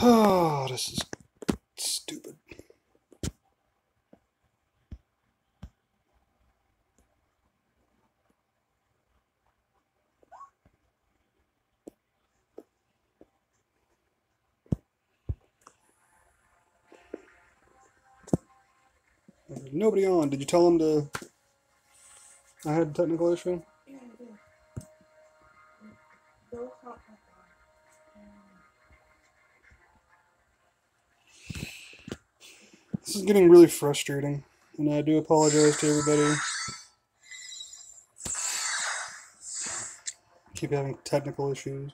Oh, this is stupid. There's nobody on. Did you tell him to... I had a technical issue? Yeah, I did. Go hot. This is getting really frustrating, and I do apologize to everybody. Keep having technical issues.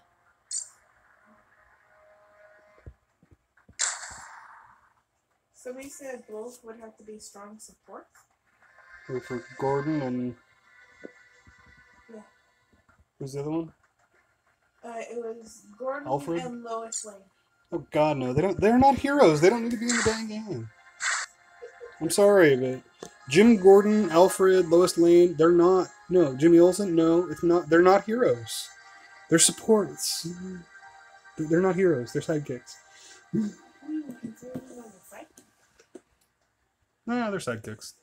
Somebody said both would have to be strong support. For Gordon and... Yeah. Who's the other one? It was Gordon Alfred? and Lois Lane. Oh God, no! They're not heroes. They don't need to be in the dang game. I'm sorry, but Jim Gordon, Alfred, Lois Lane, they're not. No, Jimmy Olsen, no, it's not. They're not heroes. They're supports. They're not heroes. They're sidekicks. Nah, they're sidekicks.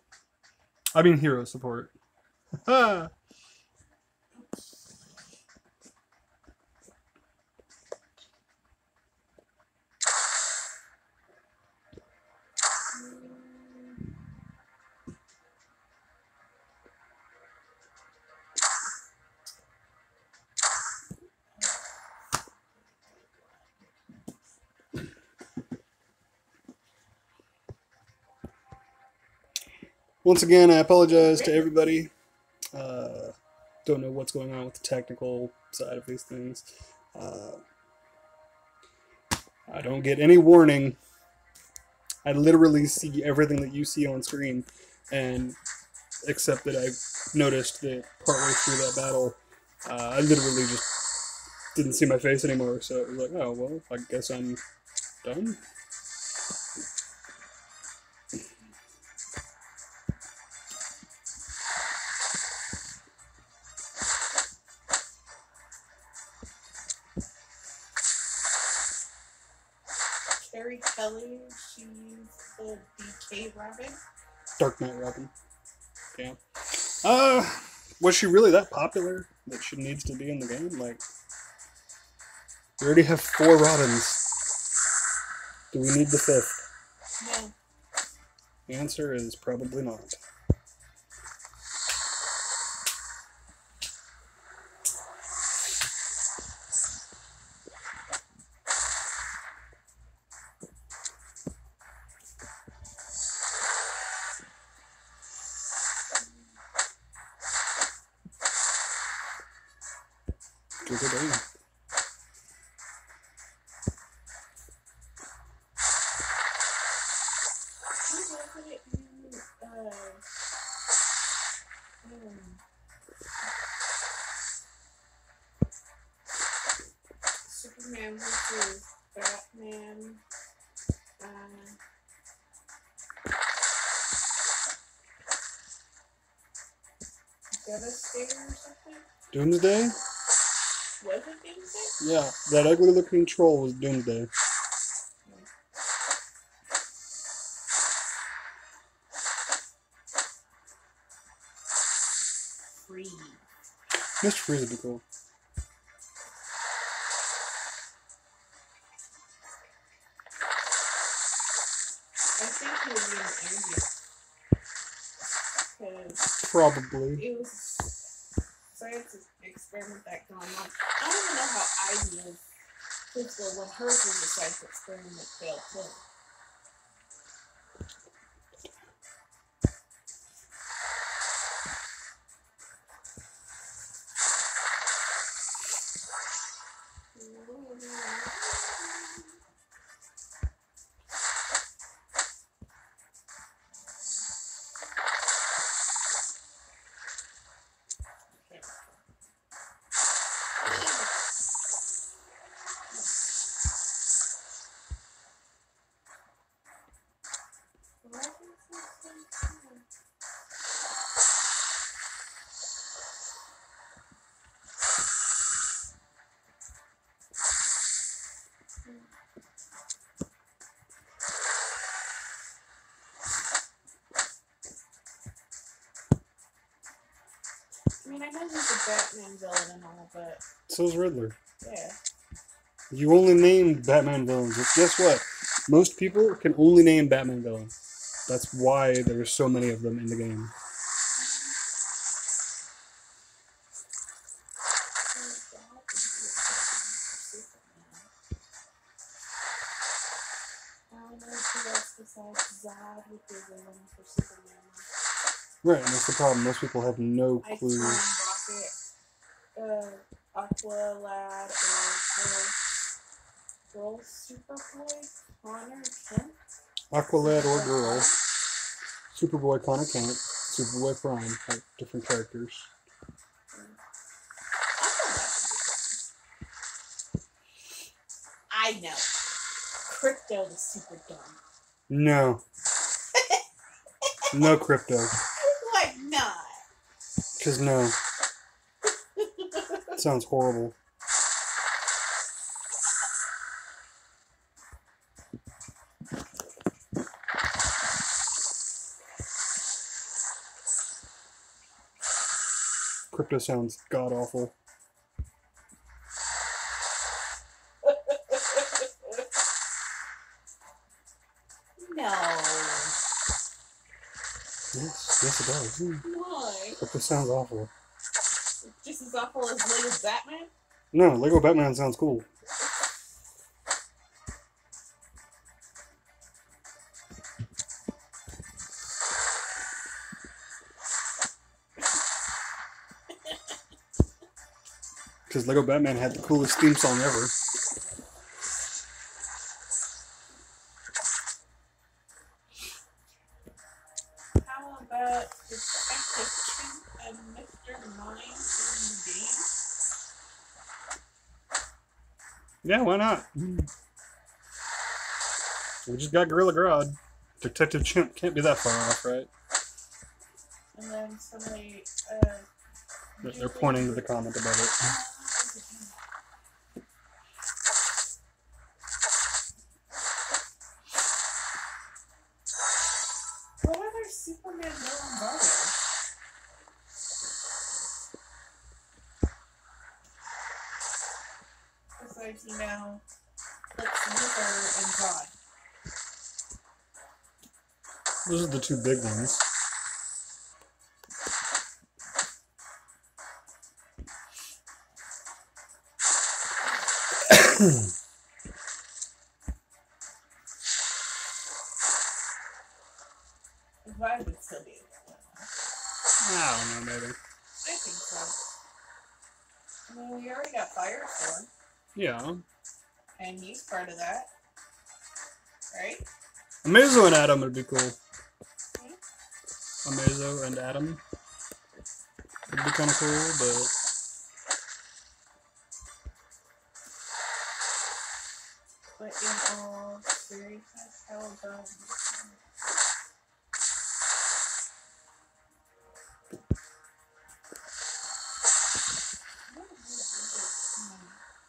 I mean, hero support. Ha! Once again, I apologize to everybody. Don't know what's going on with the technical side of these things. I don't get any warning. I literally see everything that you see on screen, and except that I noticed that partway through that battle, I literally just didn't see my face anymore, so it was like, oh, well, I guess I'm done. Carrie Kelly, she's the BK Robin. Dark Knight Robin. Yeah. Was she really that popular that she needs to be in the game? Like, we already have 4 Robins. Do we need the 5th? No. The answer is probably not. Good day. Superman versus Batman. Devastator or something? Doomsday? Was it Doomsday? Yeah, that ugly looking troll was Doomsday. Freeze. Mr. Freeze would be cool. I think he would be an Andy. Probably. It was science experiment that gone on. I don't even know how I knew Crystal when hers was a science experiment failed too. Batman villain and all, but So's Riddler. yeah. You only named Batman villains. But guess what? Most people can only name Batman villains. That's why there's so many of them in the game. Right, and that's the problem. Most people have no clue. Rocket, Aqua Lad, or Girl Superboy, Connor Kent. Aqua Lad or Girl, Superboy, Connor Kent, Superboy Prime, like different characters. I know. Crypto the super dumb. No. No Crypto. Why not? Because no. It sounds horrible. Crypto sounds god-awful. No. Yes it does. Why? Crypto sounds awful. Just as awful as Lego Batman? No, Lego Batman sounds cool. Because Lego Batman had the coolest theme song ever. How about Detective Chimp and Mr. Mind in the game? Yeah, why not? We just got Gorilla Grodd. Detective Chimp can't be that far off, right? And then somebody, They're pointing to the comment above it. What other Superman villains are there? Besides, Lex Luthor and God. Those are the two big ones. Vibe would still be a villain. I don't know, maybe. I think so. I mean, we already got Firestorm, Yeah. and he's part of that, right? Amazo and Adam would be cool. Amazo and Adam would be kind of cool, but... But in all seriousness, how about...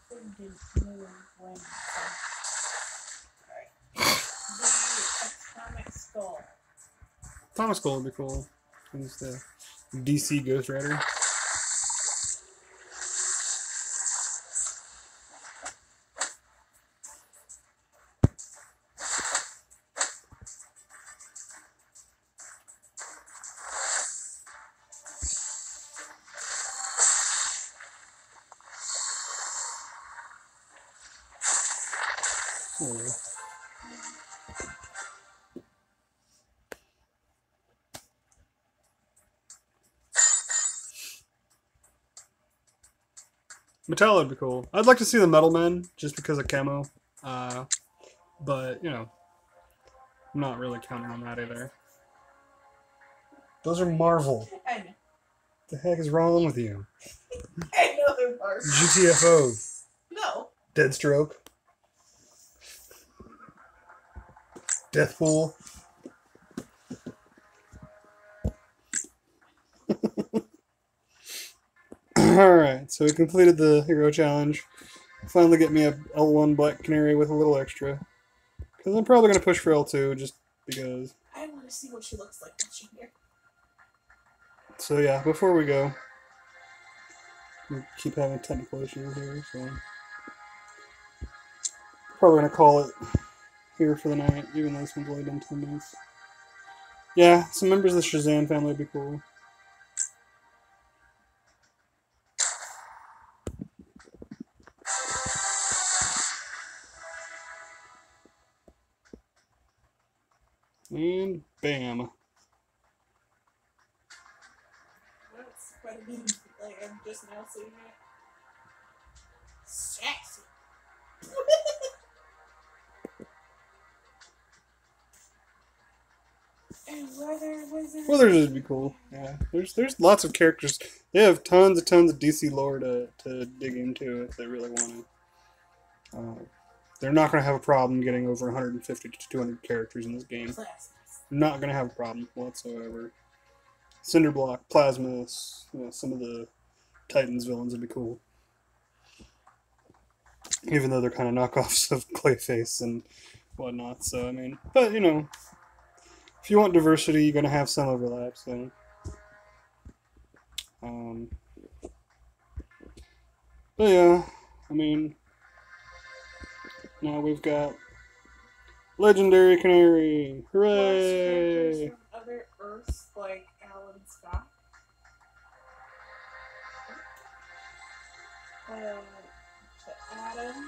Didn't move when... Alright. The Atomic Skull. Thomas Cole would be cool. He's the DC Ghost Rider. Oh. Metallo would be cool. I'd like to see the Metal Men, just because of camo. But, you know, I'm not really counting on that either. Those are Marvel. I know. What the heck is wrong with you? I know they're Marvel. GTFO. No. Deadstroke. Deathpool. Alright, so we completed the hero challenge. Finally get me a L1 Black Canary with a little extra. Because I'm probably going to push for L2 just because. I want to see what she looks like when she's here. So yeah, before we go, We keep having technical issues here, so probably gonna call it here for the night, even though this one's only been 10 minutes. Yeah, some members of the Shazam family would be cool. And bam. That's quite a bit. Like, I'm just now seeing it. Sexy. And Wizards. Wizards would be cool. Yeah, there's lots of characters. They have tons of DC lore to dig into if they really want to. They're not going to have a problem getting over 150 to 200 characters in this game. Not going to have a problem whatsoever. Cinderblock, Plasmus, some of the Titans villains would be cool. Even though they're kind of knockoffs of Clayface and whatnot. So, I mean, but, if you want diversity, you're going to have some overlap, so. But yeah, I mean, now we've got Legendary Canary. Hooray! From other Earths like Alan Scott. The Atom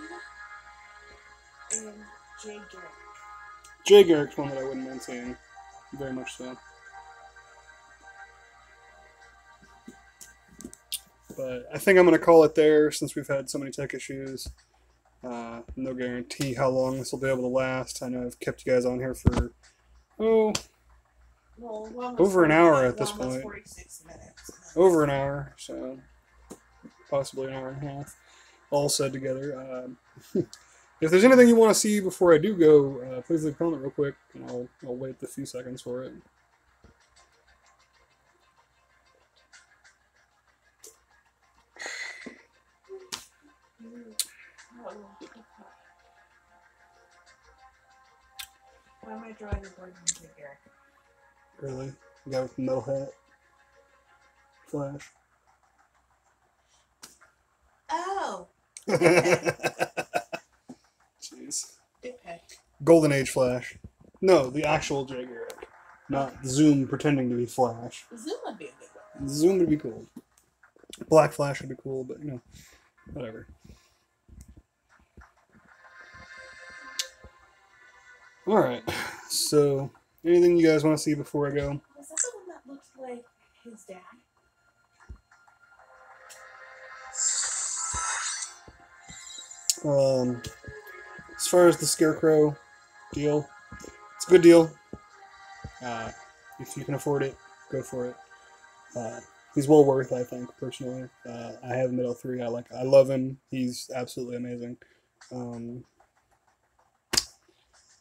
and Jay Garrick. Jay Garrick's one that I wouldn't mind seeing. Very much so. But I think I'm going to call it there since we've had so many tech issues. No guarantee how long this will be able to last. I know I've kept you guys on here for, over an hour at this point. 46 minutes. Over an hour, so possibly an hour and a half, all said together. If there's anything you want to see before I do go, please leave a comment real quick, and I'll wait a few seconds for it. Why am I drawing a board from Jay Garrick? Really? The guy with the metal hat? Flash? Oh! Jeez. Okay. Golden Age Flash. No, the actual Jay Garrick. Not Zoom pretending to be Flash. Zoom would be a good one. Zoom would be cool. Black Flash would be cool, but whatever. Alright, so anything you guys want to see before I go? Was that the one that looked like his dad? As far as the Scarecrow deal, it's a good deal. If you can afford it, go for it. He's well worth, I think, personally. I have him at L3. I love him. He's absolutely amazing.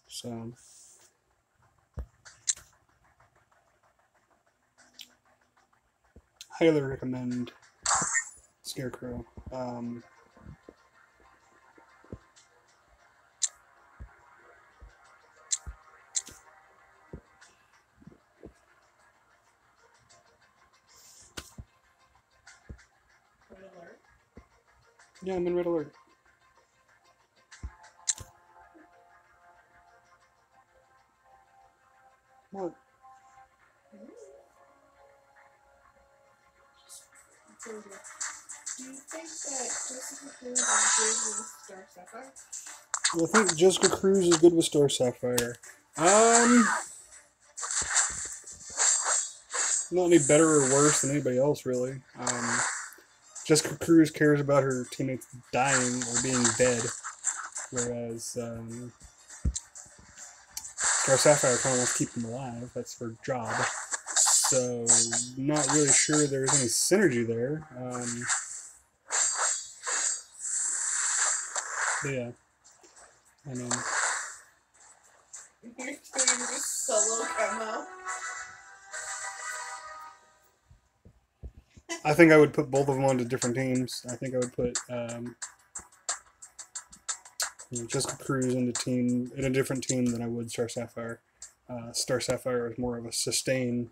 So highly recommend Scarecrow. Red Alert? Yeah, I'm in Red Alert. What? Do you think that Jessica Cruz is good with Star Sapphire? I think Jessica Cruz is good with Star Sapphire. Not any better or worse than anybody else, really. Jessica Cruz cares about her teammates dying or being dead, whereas Star Sapphire kind of wants to keep them alive. That's her job. So, not really sure there's any synergy there. But yeah. I mean, You're doing this solo camo. I think I would put both of them onto different teams. I think I would put Jessica Cruz in a different team than I would Star Sapphire. Star Sapphire is more of a sustain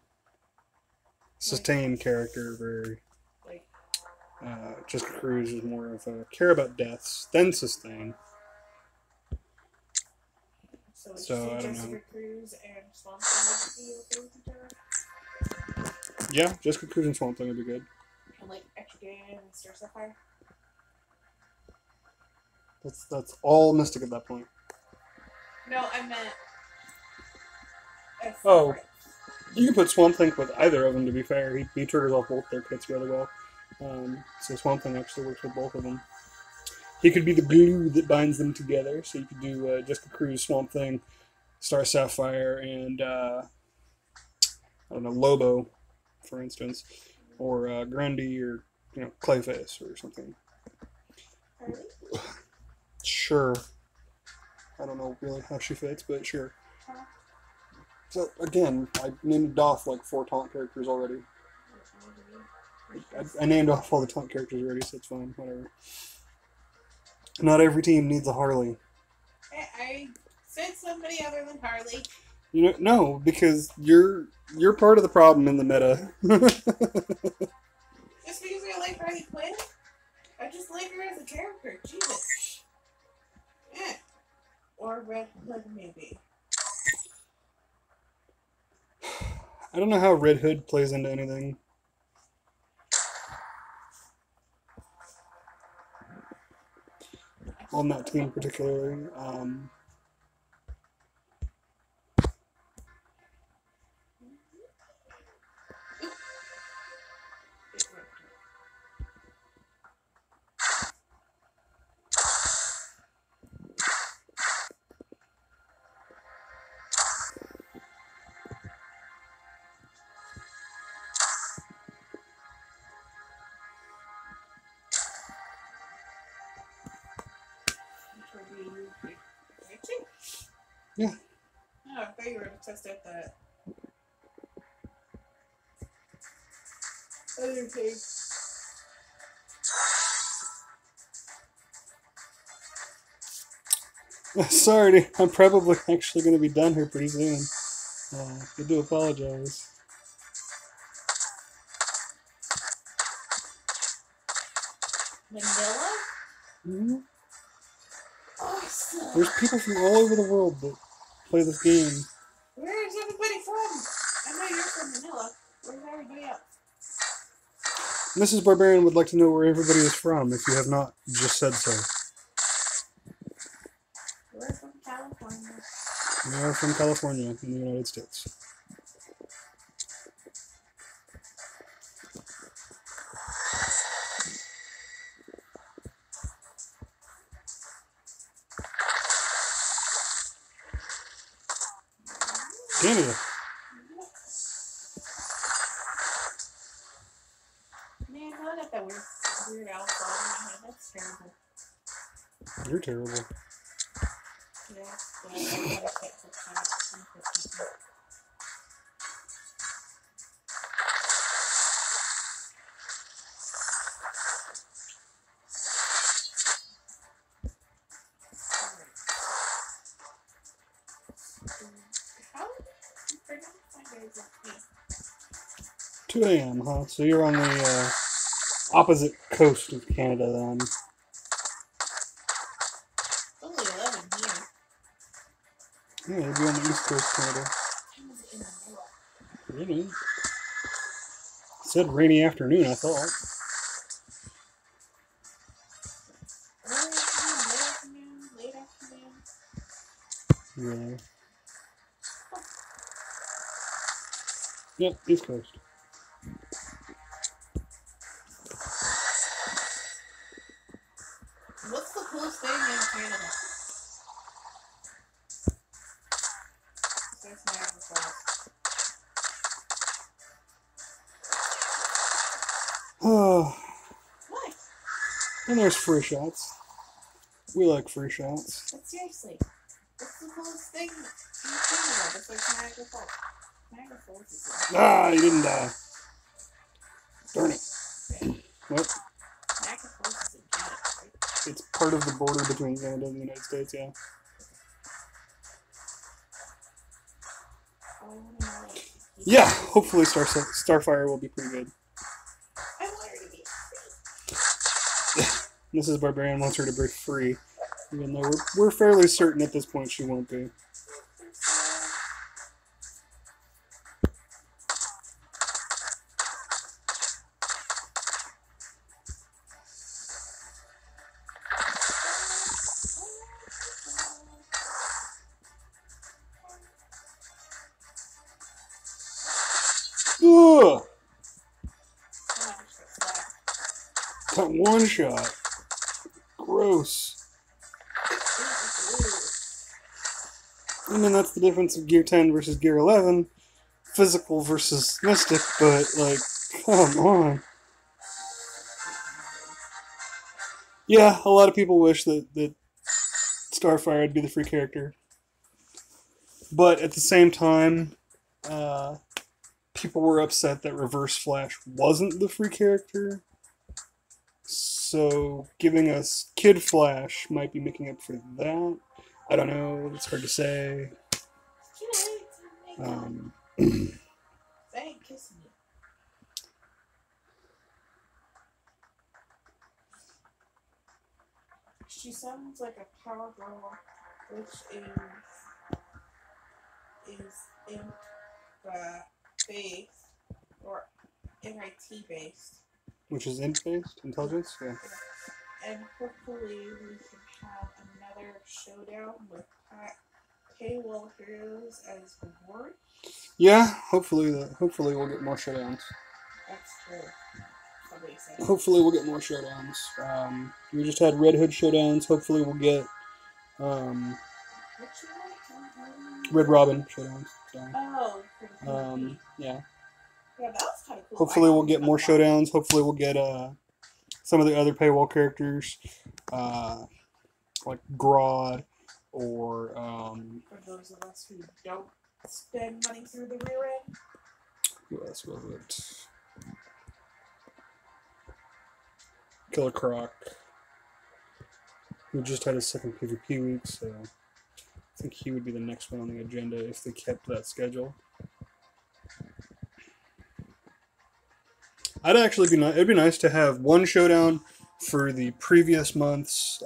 character, very Jessica Cruz is more of a care about deaths, then sustain. So I don't Jessica know. Cruz and Swamp Thing would be okay with each other? Yeah, Jessica Cruz and Swamp Thing would be good. And like Etrigan and Star Sapphire? That's all Mystic at that point. No, I meant. Oh. You can put Swamp Thing with either of them, to be fair. He triggers off both their kits really well. So Swamp Thing actually works with both of them. He could be the glue that binds them together. So you could do Jessica Cruz, Swamp Thing, Star Sapphire, and I don't know, Lobo, for instance, or Grundy, or Clayface, or something. Harley? Sure. I don't know really how she fits, but sure. So again, I named off like 4 taunt characters already. I named off all the taunt characters already, so it's fine. Whatever. Not every team needs a Harley. I said somebody other than Harley. No, because you're part of the problem in the meta. Just because I like Harley Quinn, I just like her as a character. Jesus. Yeah. Or Red Hood, maybe. I don't know how Red Hood plays into anything. On that team particularly. Yeah. Oh, I thought you were going to test out that other thing. Sorry, I'm probably actually going to be done here pretty soon. I do apologize. Manila? Mm-hmm. Awesome. There's people from all over the world that play this game. Where is everybody from? I know you're from Manila. Where's everybody else? Mrs. Barbarian would like to know where everybody is from, if you have not just said so. We're from California. We are from California, in the United States. Canada. Man, I got that weird owl song in my head. That's terrible. You're terrible. Yeah, but I can't put that. How? 2 a.m., huh? So you're on the opposite coast of Canada then. Only 11 here. Yeah, you'd be on the east coast of Canada. Really? It said rainy afternoon, I thought. Early afternoon, late afternoon. Really? Yep, east coast. What's the coolest thing in Canada? There's Niagara Falls. Oh, What? and there's free shots. We like free shots. But seriously, what's the coolest thing in Canada besides Niagara Falls? Niagara Falls is You didn't die. Darn it. What? Niagara Falls is in Canada, right? It's part of the border between Canada and the United States, yeah. I want to know. Yeah, hopefully Starfire will be pretty good. I want her to be free. Mrs. Barbarian wants her to break free, even though we're fairly certain at this point she won't be. Ugh! That one shot. Gross. I mean, that's the difference of Gear 10 versus Gear 11. Physical versus Mystic, but, like, come on. Yeah, a lot of people wish that Starfire would be the free character. But at the same time, people were upset that Reverse Flash wasn't the free character. So giving us Kid Flash might be making up for that. I don't know. It's hard to say. They ain't kissing you. She sounds like a power girl, which is in the base or MIT based. Which is int-based? Intelligence? Yeah. And hopefully we can have another showdown with Paywall Heroes as reward. Yeah, hopefully we'll get more showdowns. That's true. Somebody said. Hopefully we'll get more showdowns. We just had Red Hood showdowns. Hopefully we'll get Red Robin showdowns. Sorry. Oh. Yeah. Yeah, that was kind of cool. Hopefully we'll get more showdowns. Hopefully we'll get some of the other paywall characters, like Grodd, or for those of us who don't spend money through the rear end. Who else was it? Killer Croc, who just had his second PvP week, so I think he would be the next one on the agenda if they kept that schedule. I'd actually be it'd be nice to have one showdown for the previous month's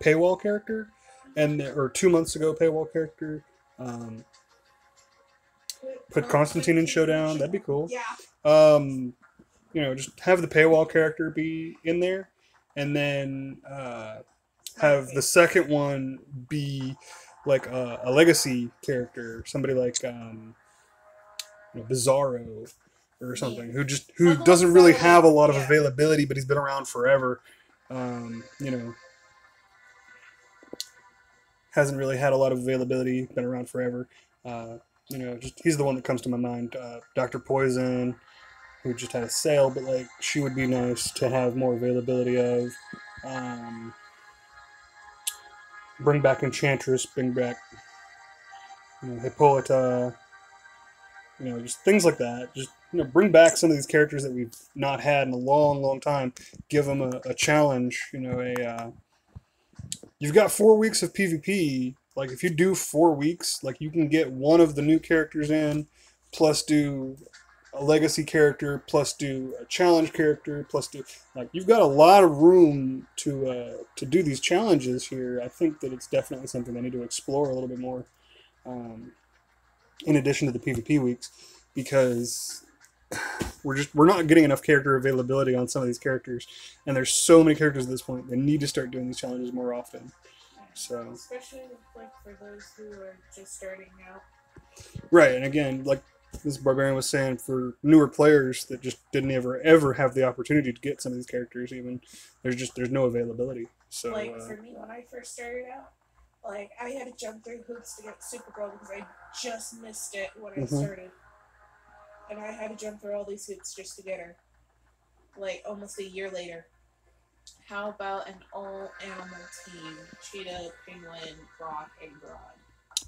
paywall character, or 2 months ago paywall character. Put Constantine in showdown. That'd be cool. Yeah. You know, just have the paywall character be in there, and then have the second one be like a legacy character, somebody like Bizarro or something, who doesn't really have a lot of availability, but he's been around forever. You know, hasn't really had a lot of availability, been around forever. You know, just he's the one that comes to my mind. Dr. Poison, who just had a sale, but like she would be nice to have more availability of. Bring back Enchantress, bring back Hippolyta, just things like that. Just bring back some of these characters that we've not had in a long, long time. Give them a challenge. You've got 4 weeks of PvP. Like if you do 4 weeks, like you can get one of the new characters in, plus do a legacy character, plus do a challenge character, plus do you've got a lot of room to do these challenges here. I think that it's definitely something I need to explore a little bit more, in addition to the PvP weeks, because we're not getting enough character availability on some of these characters, and there's so many characters at this point. They need to start doing these challenges more often. So especially for those who are just starting out. Right, and again, like this Barbarian was saying, for newer players that just didn't ever have the opportunity to get some of these characters, even there's no availability. So for me, when I first started out, I had to jump through hoops to get Supergirl because I just missed it when I started, and I had to jump through all these hoops just to get her. Almost a year later. How about an all-animal team? Cheetah, Penguin, Brock, and Grodd.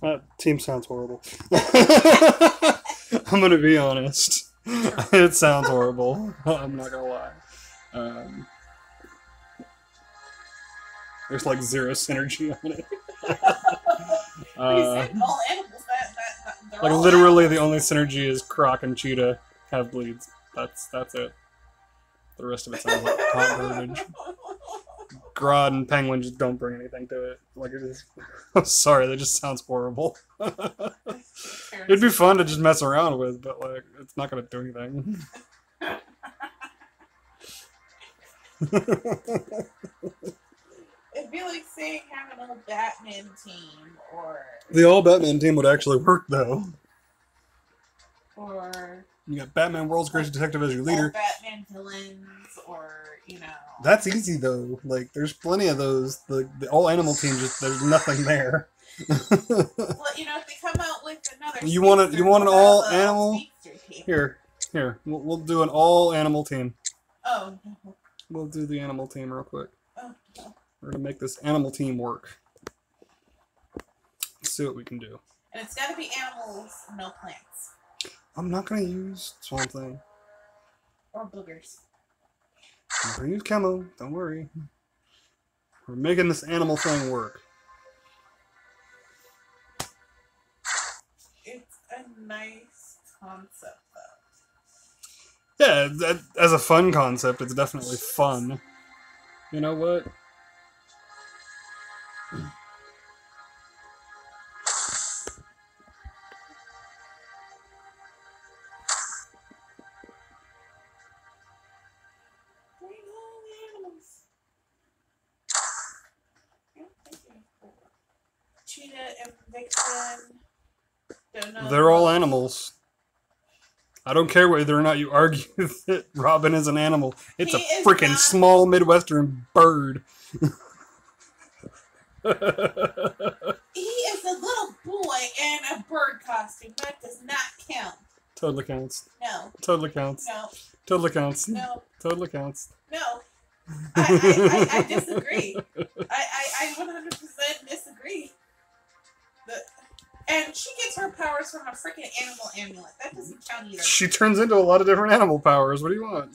That team sounds horrible. I'm going to be honest. It sounds horrible. I'm not going to lie. There's zero synergy on it. All animals. Literally the only synergy is Croc and Cheetah have bleeds. That's it. The rest of it sounds like hot garbage. Grodd and Penguin just don't bring anything to it. Like, it is. I'm sorry, that just sounds horrible. It'd be fun to just mess around with, but like, it's not gonna do anything. It'd be like saying having a Batman team, or The all Batman team would actually work though. or You got Batman, World's Greatest Detective as your leader. all Batman villains, or That's easy though. Like, there's plenty of those. The all animal team, just there's nothing there. Well, if they come out with another, You want it? You want an all animal? Team. Here. We'll do an all animal team. Oh. We'll do the animal team real quick. Oh. We're gonna make this animal team work. Let's see what we can do. And it's gotta be animals, no plants. I'm not gonna use Swamp Thing. Or boogers. I'm gonna use Chemo. Don't worry. We're making this animal thing work. It's a nice concept, though. Yeah, as a fun concept, it's definitely fun. You know what? Bring all the animals. Cheetah and Vixen. Don't know. They're all animals. I don't care whether or not you argue that Robin is an animal. It's a freaking small Midwestern bird. He is a little boy in a bird costume. That does not count. Totally counts. No. Totally counts. No. Totally counts. No. Totally counts. No. I disagree. I 100% disagree. And she gets her powers from a freaking animal amulet. That doesn't count either. She turns into a lot of different animal powers. What do you want?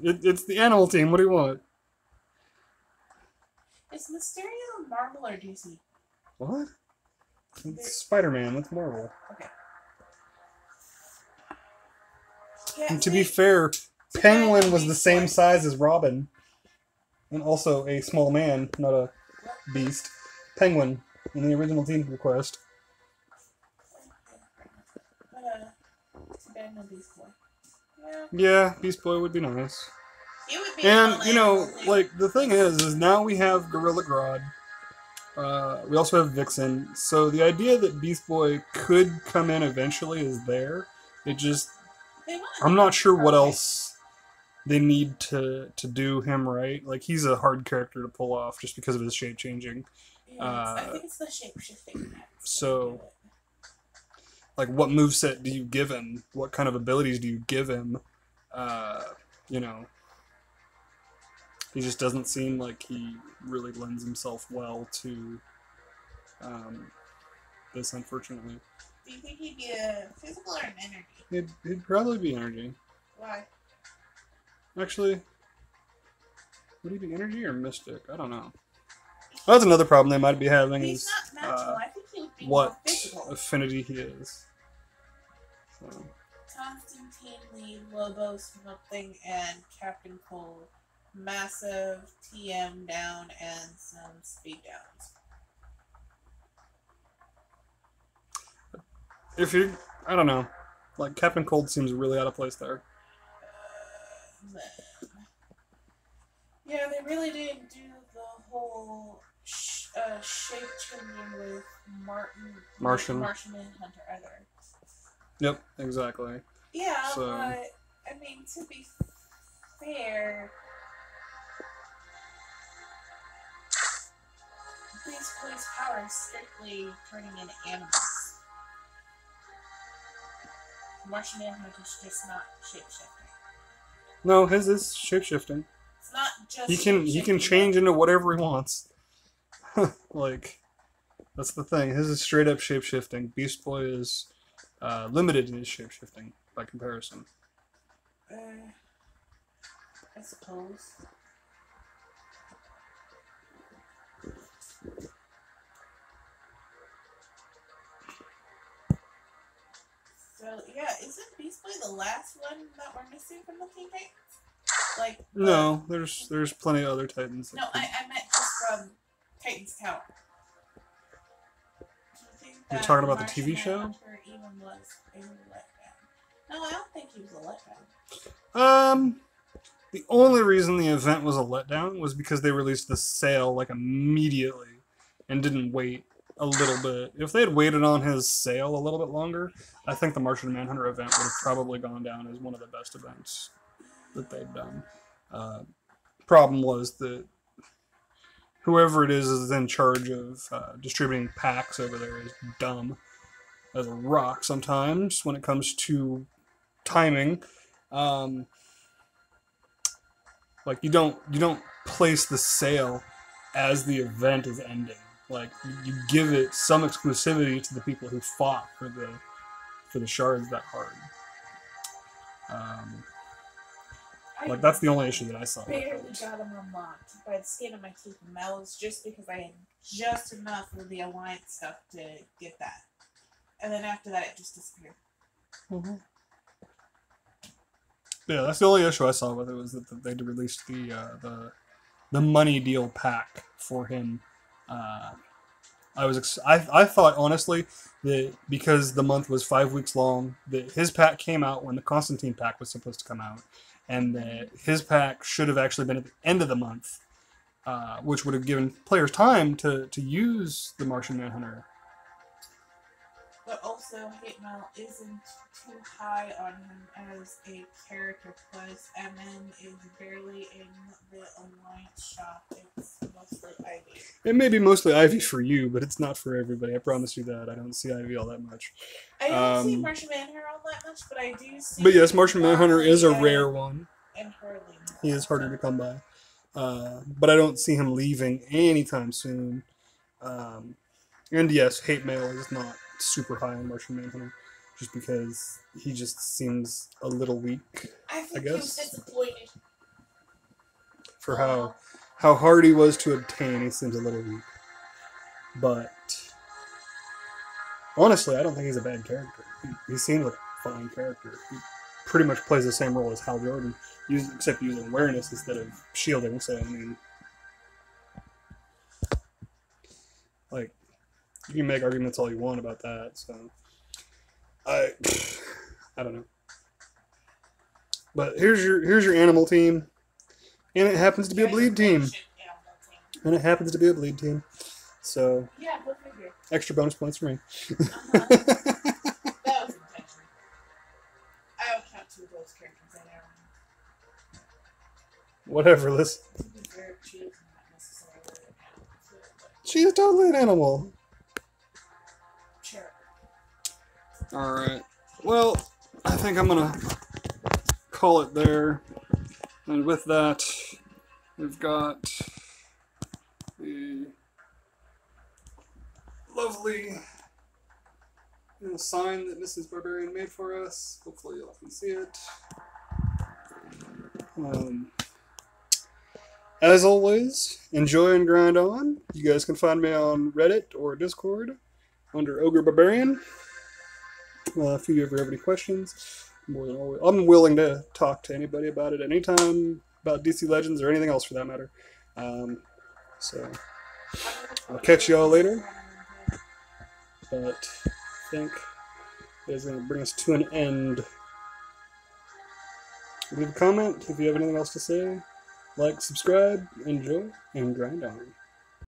It's the animal team. What do you want? Is Mysterio Marvel or DC? What? It's Spider-Man. That's Marvel. Okay. Yeah, And to be fair, Penguin was the same size as Robin. And also a small man, not a beast. Penguin in the original team request. Too bad no Beast Boy. Yeah, Beast Boy would be nice. He would be And, you know, like, the thing is now we have Gorilla Grodd. We also have Vixen. So the idea that Beast Boy could come in eventually is there. It just... I'm not sure what else they need to do him right. Like, he's a hard character to pull off just because of his shape-changing. Yeah, I think it's the shape-shifting. So, like, what moveset do you give him? What kind of abilities do you give him? You know, he just doesn't seem like he really lends himself well to this, unfortunately. Do you think he'd be a physical or an energy? He'd probably be energy. Why? Actually, would he be energy or mystic? I don't know. Well, that's another problem they might be having. He's is not natural. I think he would be what more physical. affinity he is. So. Constantine Lee, Lobo something, and Captain Cold. Massive TM down and some speed downs. If you, I don't know, like Captain Cold seems really out of place there. Yeah, they really didn't do the whole shape changing with Martian Manhunter either. Yep, exactly. Yeah, so. But I mean, to be fair, Beast Boy's power is strictly turning into animals. Martian Manhunter's just not shape-shifting. No, his is shape-shifting. It's not just he can change into whatever he wants. Like, that's the thing. His is straight up shape-shifting. Beast Boy is limited in his shape-shifting by comparison. I suppose. So, yeah, isn't Beast Boy the last one that we're missing from the Teen Titans? Like No, there's plenty of other Titans. No, I meant just from Titans Tower. Do you think You're that talking about the Martian TV show? Manhunter even was a letdown? No, I don't think he was a letdown. The only reason the event was a letdown was because they released the sale like immediately and didn't wait a little bit. If they had waited on his sale a little bit longer, I think the Martian Manhunter event would have probably gone down as one of the best events that they've done. Problem was that whoever it is in charge of distributing packs over there is dumb as a rock sometimes when it comes to timing. Like you don't place the sale as the event is ending. Like you give it some exclusivity to the people who fought for the shards that hard. Like that's the only issue that I saw. I barely got them unlocked by the skin of my teeth, and that was just because I had just enough of the Alliance stuff to get that. And then after that, it just disappeared. Mm-hmm. Yeah, that's the only issue I saw with it was that they released the money deal pack for him. I thought honestly that because the month was 5 weeks long, that his pack came out when the Constantine pack was supposed to come out, and that his pack should have actually been at the end of the month, which would have given players time to use the Martian Manhunter. But also, hate mail isn't too high on him as a character, because MN is barely in the Alliance shop. It's mostly Ivy. It may be mostly Ivy for you, but it's not for everybody. I promise you that. I don't see Ivy all that much. I don't see Martian Manhunter all that much, but I do see... But yes, Martian Manhunter is a rare one. And Hurley. He is harder to come by. But I don't see him leaving anytime soon. And yes, hate mail is not super high on Martian Manhunter, just because he just seems a little weak. I think guess. he was disappointed. For how hard he was to obtain, he seems a little weak. But honestly, I don't think he's a bad character. He seems like a fine character. He pretty much plays the same role as Hal Jordan, except using awareness instead of shielding. So I mean, like, you can make arguments all you want about that. So I don't know. But here's your animal team, and it happens to be a bleed team. And it happens to be a bleed team. So yeah, go figure. Extra bonus points for me. That was intentional. I will count 2 of those characters in there. Whatever, listen. She is totally an animal. Sure. Alright. Well, I think I'm gonna call it there. And with that, we've got the lovely sign that Mrs. Barbarian made for us. Hopefully y'all can see it. As always, enjoy and grind on. You guys can find me on Reddit or Discord under OgreBarberian. If you ever have any questions, more than always, I'm willing to talk to anybody about it anytime, about DC Legends or anything else for that matter. So I'll catch y'all later. But I think it's going to bring us to an end. Leave a comment if you have anything else to say. Like, subscribe, enjoy, and grind on.